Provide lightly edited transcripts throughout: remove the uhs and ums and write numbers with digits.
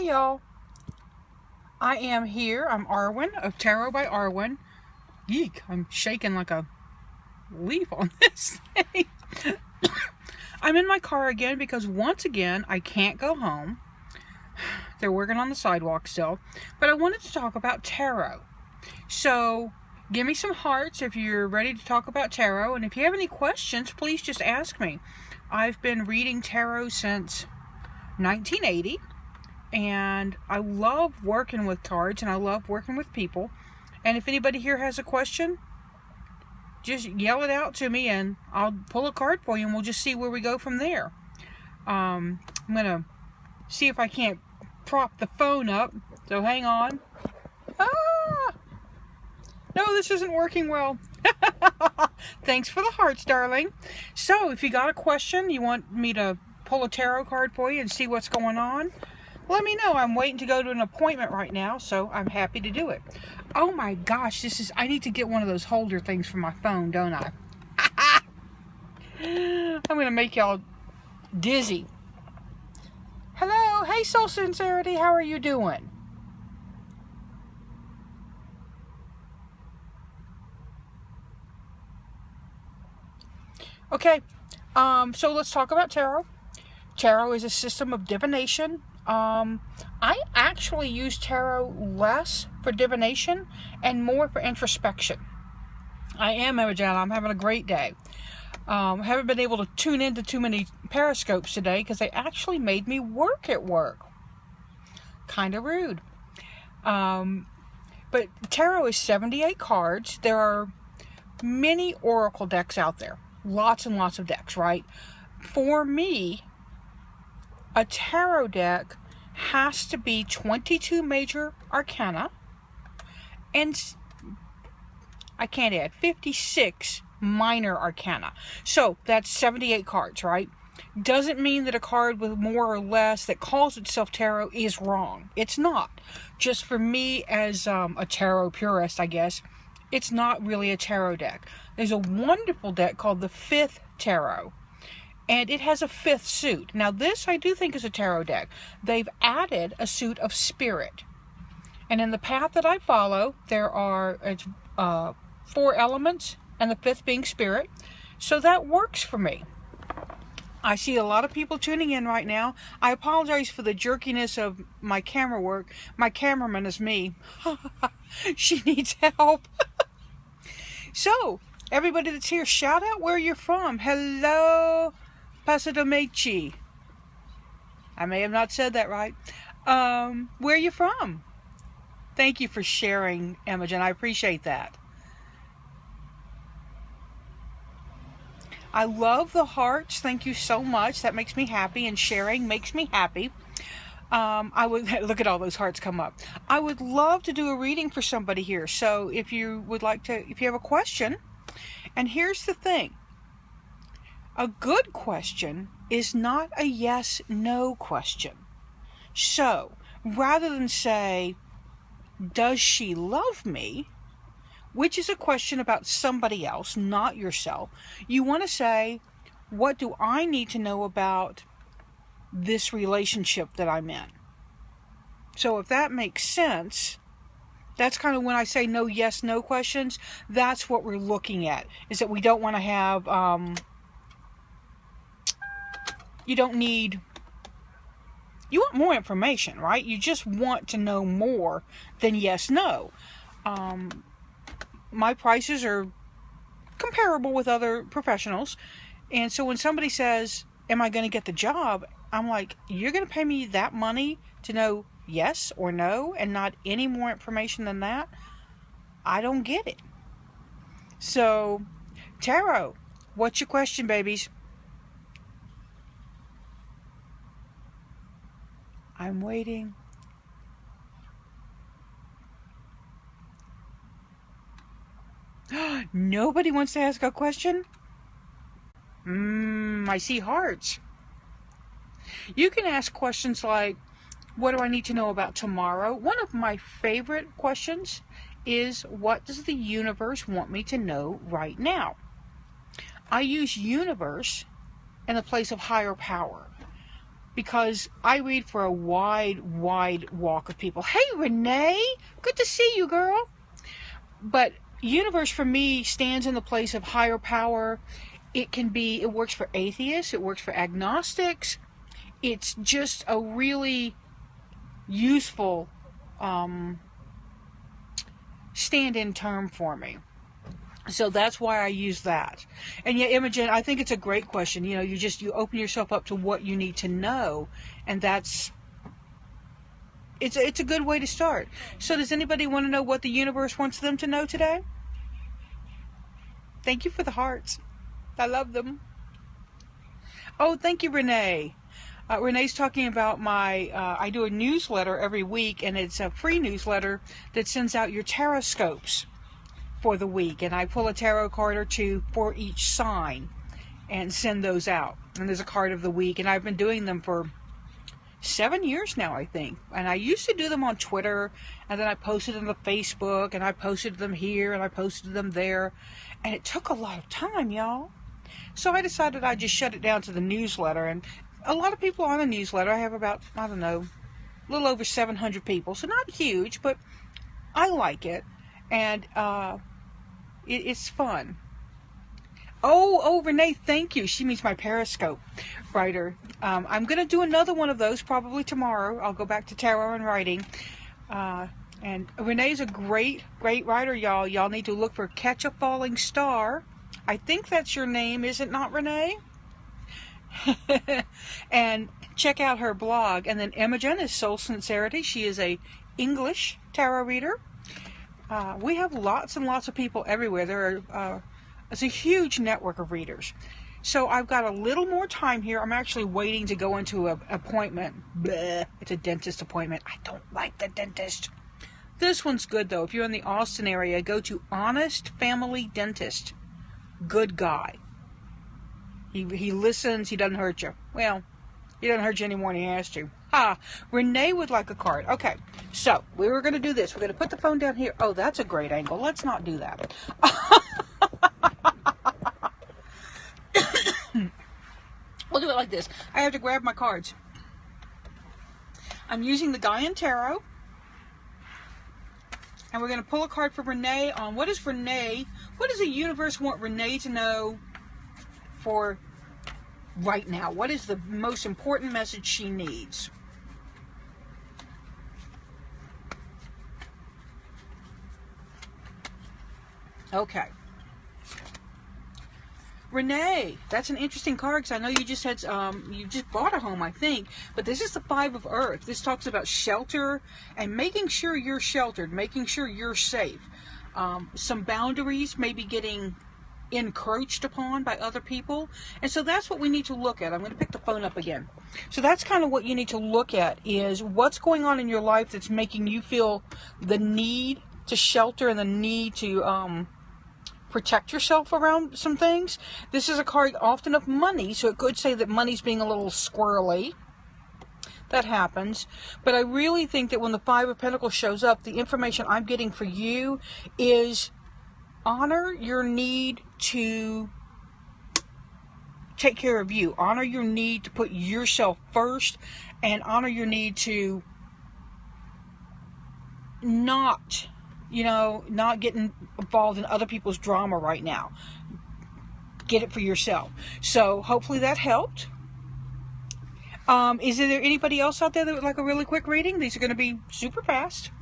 y'all. I am here. I'm Arwen of Tarot by Arwen. Yeek, I'm shaking like a leaf on this thing. I'm in my car again because once again I can't go home. They're working on the sidewalk still. But I wanted to talk about tarot. So give me some hearts if you're ready to talk about tarot. And if you have any questions, please just ask me. I've been reading tarot since 1980. And I love working with cards and I love working with people. And if anybody here has a question, just yell it out to me and I'll pull a card for you and we'll just see where we go from there. I'm going to see if I can't prop the phone up. So hang on. Ah! No, this isn't working well. Thanks for the hearts, darling. So if you got a question, you want me to pull a tarot card for you and see what's going on, let me know. I'm waiting to go to an appointment right now, so I'm happy to do it. Oh my gosh, I need to get one of those holder things for my phone, don't I? I'm going to make y'all dizzy. Hello, hey Soul Sincerity, how are you doing? Okay, so let's talk about tarot. Tarot is a system of divination. I actually use tarot less for divination and more for introspection. I am, Imogen. I'm having a great day. Haven't been able to tune into too many periscopes today because they actually made me work at work. Kind of rude. But tarot is 78 cards. There are many oracle decks out there. Lots and lots of decks, right? For me, a tarot deck has to be 22 major arcana and I can't add 56 minor arcana. So that's 78 cards, right? Doesn't mean that a card with more or less that calls itself tarot is wrong. It's not. Just for me as a tarot purist, I guess, it's not really a tarot deck. There's a wonderful deck called the Fifth Tarot. And it has a fifth suit. Now this I do think is a tarot deck. They've added a suit of spirit. And in the path that I follow, there are 4 elements and the fifth being spirit. So that works for me. I see a lot of people tuning in right now. I apologize for the jerkiness of my camera work. My cameraman is me. She needs help. So, everybody that's here, shout out where you're from. Hello, Pasadomechi. I may have not said that right. Where are you from? Thank you for sharing, Imogen. I appreciate that. I love the hearts. Thank you so much. That makes me happy, and sharing makes me happy. I would look at all those hearts come up. I would love to do a reading for somebody here. So if you would like to, if you have a question, and here's the thing. A good question is not a yes/no question. So, rather than say, does she love me? Which is a question about somebody else, not yourself. You want to say, what do I need to know about this relationship that I'm in? So if that makes sense, that's kind of when I say no yes/no questions, that's what we're looking at. Is that we don't want to have... you don't need... You want more information, right? You just want to know more than yes/no. My prices are comparable with other professionals. And so when somebody says, am I going to get the job? I'm like, you're going to pay me that money to know yes or no and not any more information than that? I don't get it. So, tarot, what's your question, babies? I'm waiting. Nobody wants to ask a question? I see hearts. You can ask questions like, what do I need to know about tomorrow? One of my favorite questions is, what does the universe want me to know right now? I use universe in the place of higher power. because I read for a wide walk of people. Hey, Renee, good to see you, girl. But universe for me stands in the place of higher power. It works for atheists, it works for agnostics. It's just a really useful stand-in term for me. So that's why I use that. And yeah, Imogen, I think it's a great question. You know, you open yourself up to what you need to know, and it's a good way to start. So does anybody want to know what the universe wants them to know today? Thank you for the hearts. I love them. Oh, thank you, Renee. Renee's talking about I do a newsletter every week, and it's a free newsletter that sends out your tarot scopes for the week, and I pull a tarot card or two for each sign and send those out. And there's a card of the week, and I've been doing them for 7 years now, I think. And I used to do them on Twitter, and then I posted them to Facebook, and I posted them here, and I posted them there, and it took a lot of time, y'all. So I decided I'd just shut it down to the newsletter, and a lot of people on the newsletter. I have about, I don't know, a little over 700 people, so not huge, but I like it, and it's fun. Oh, Renee, thank you. She means my Periscope writer. I'm going to do another one of those probably tomorrow. I'll go back to tarot and writing. And Renee's a great writer, y'all. Y'all need to look for Catch a Falling Star. I think that's your name, is it not, Renee? And check out her blog. And then Imogen is Soul Sincerity. She is a English tarot reader. We have lots and lots of people everywhere. It's a huge network of readers. So I've got a little more time here. I'm actually waiting to go into an appointment. Bleh, it's a dentist appointment. I don't like the dentist. This one's good, though. If you're in the Austin area, go to Honest Family Dentist. Good guy. He listens. He doesn't hurt you. Well, he doesn't hurt you any more than he has to. Renee would like a card. Okay, so we were going to do this. We're going to put the phone down here. Oh, that's a great angle. Let's not do that. We'll do it like this. I have to grab my cards. I'm using the Gaian Tarot. And we're going to pull a card for Renee on what does the universe want Renee to know for right now? What is the most important message she needs? Okay. Renee, that's an interesting card because I know you just bought a home, I think, but this is the Five of Earth. This talks about shelter and making sure you're sheltered, making sure you're safe. Some boundaries maybe getting encroached upon by other people, and so that's what we need to look at. I'm going to pick the phone up again. So that's kind of what you need to look at, is what's going on in your life that's making you feel the need to shelter and the need to protect yourself around some things. This is a card often of money, so it could say that money's being a little squirrely. That happens. But I really think that when the Five of Pentacles shows up, the information I'm getting for you is honor your need to take care of you. Honor your need to put yourself first, and honor your need to not getting involved in other people's drama right now. Get it for yourself. So hopefully that helped. Is there anybody else out there that would like a really quick reading? These are going to be super fast.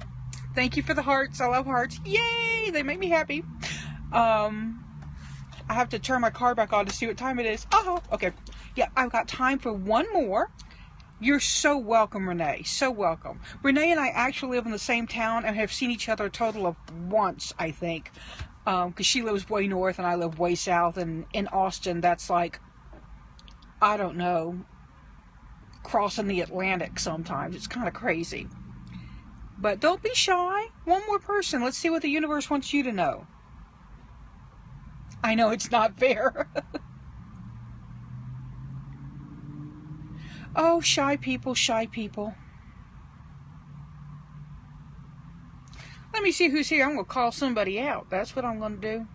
Thank you for the hearts. I love hearts. Yay! They make me happy. I have to turn my card back on to see what time it is. Oh, okay. Yeah, I've got time for one more. You're so welcome, Renee. So welcome. Renee and I actually live in the same town and have seen each other a total of once, I think. Because she lives way north and I live way south. And in Austin, that's like, I don't know, crossing the Atlantic sometimes. It's kind of crazy. But don't be shy. One more person. Let's see what the universe wants you to know. I know it's not fair. Oh, shy people, shy people. Let me see who's here. I'm going to call somebody out. That's what I'm going to do.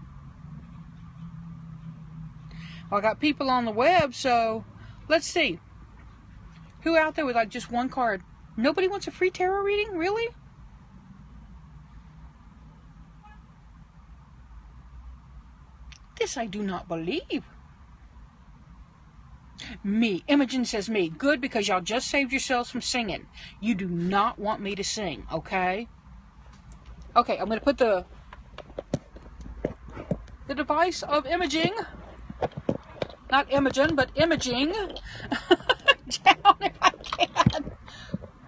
Well, I got people on the web, so let's see. Who out there with like just one card? Nobody wants a free tarot reading? Really? This I do not believe. Me. Imogen says me. Good, because y'all just saved yourselves from singing. You do not want me to sing, okay? Okay, I'm going to put the device of imaging, not Imogen, but imaging, down if I can.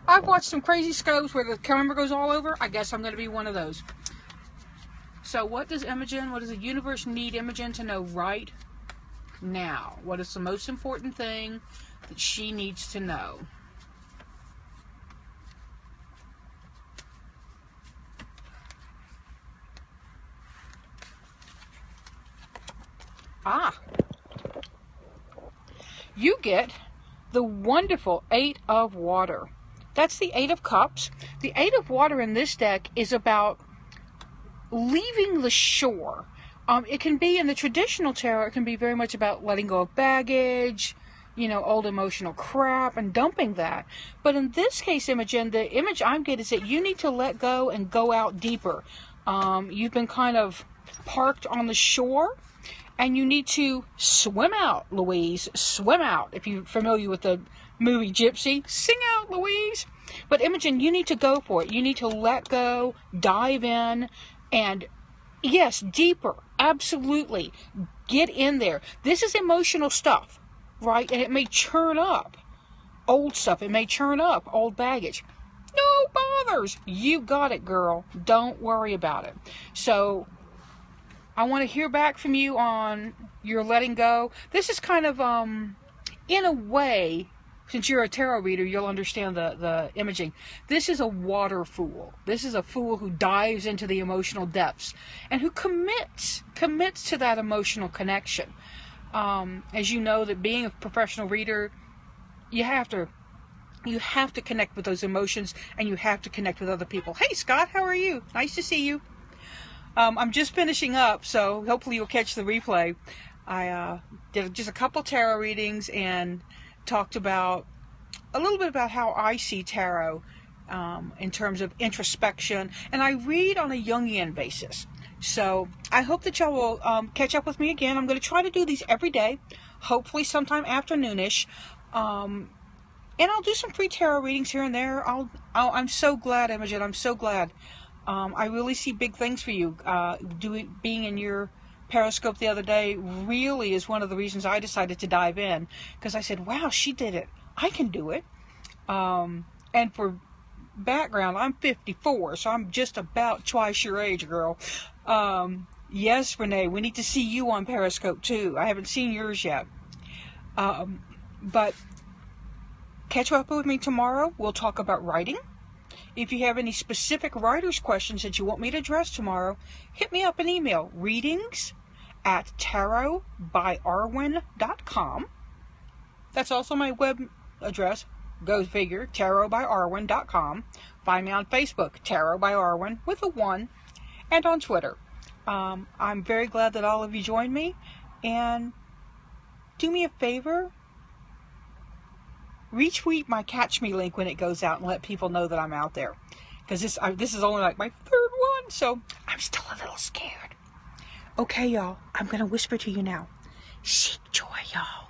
I've watched some crazy scopes where the camera goes all over. I guess I'm going to be one of those. So what does the universe need Imogen to know right now? What is the most important thing that she needs to know? You get the wonderful 8 of Water. That's the 8 of Cups. The 8 of Water in this deck is about leaving the shore. It can be, in the traditional tarot, it can be very much about letting go of baggage, old emotional crap, and dumping that. But in this case, Imogen, the image I'm getting is that you need to let go and go out deeper. You've been kind of parked on the shore, and you need to swim out, Louise. Swim out. If you're familiar with the movie Gypsy, sing out, Louise. But Imogen, you need to go for it. You need to let go, dive in, and yes, deeper. Absolutely. Get in there. This is emotional stuff, right? And it may churn up old stuff. It may churn up old baggage. No bothers. You got it, girl. Don't worry about it. So I want to hear back from you on your letting go. This is kind of, in a way, since you're a tarot reader, you'll understand the imaging. This is a water fool. This is a fool who dives into the emotional depths and who commits to that emotional connection. As you know, that being a professional reader, you have to connect with those emotions, and you have to connect with other people. Hey, Scott, how are you? Nice to see you. I'm just finishing up, so hopefully you'll catch the replay. I did just a couple tarot readings and talked about a little bit about how I see tarot in terms of introspection, and I read on a Jungian basis. So I hope that y'all will catch up with me again. I'm going to try to do these every day, hopefully sometime afternoonish, and I'll do some free tarot readings here and there. I'm so glad, Imogen. I'm so glad. I really see big things for you. Being in your Periscope the other day really is one of the reasons I decided to dive in, because I said, wow, she did it. I can do it. And for background, I'm 54, so I'm just about twice your age, girl. Yes, Renee, we need to see you on Periscope too. I haven't seen yours yet. But catch up with me tomorrow. We'll talk about writing. If you have any specific writer's questions that you want me to address tomorrow, hit me up an email, readings@TarotByArwen.com. That's also my web address, go figure, TarotByArwen.com. Find me on Facebook, TarotByArwen with a 1, and on Twitter. I'm very glad that all of you joined me, and do me a favor, retweet my Catch Me link when it goes out and let people know that I'm out there. Because this is only like my 3rd one, so I'm still a little scared. Okay, y'all, I'm going to whisper to you now. Seek joy, y'all.